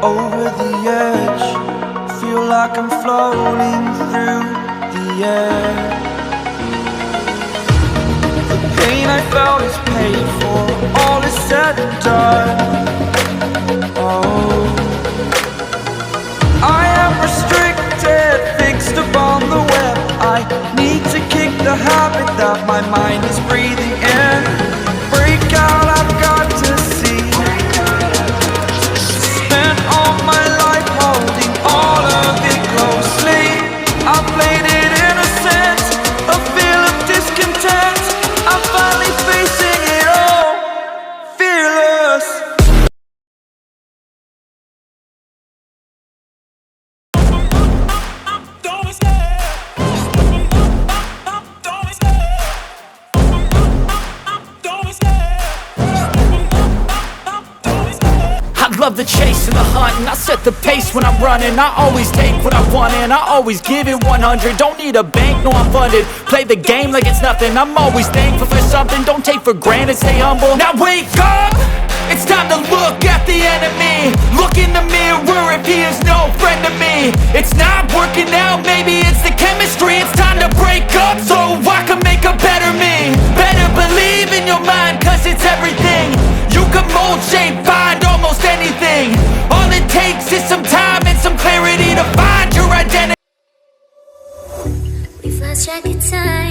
over the edge. Feel like I'm floating through the air. The pain I felt is paid for, all is said and done. Oh, I am restricted, fixed upon the web. I need to kick the habit that my mind is breathing in. Break out, I've got to see. Spent all my life holding all of it closely. I played it innocent, a feel of discontent. I'm finally facing it all, fearless. I love the chase and the hunt, and I set the pace when I'm running. I always take what I want and I always give it 100. Don't need a bank, no I'm funded. Play the game like it's nothing. I'm always thankful for something. Don't take for granted, stay humble. Now wake up! It's time to look at the enemy. Look in the mirror if he is no friend to me. It's not working out, maybe it's the chemistry. It's time to break up so I can make a better me. Better believe in your mind, cause it's everything. You can mold, shape, find almost anything. All it takes is some time and some clarity to find your identity. We've lost track of time.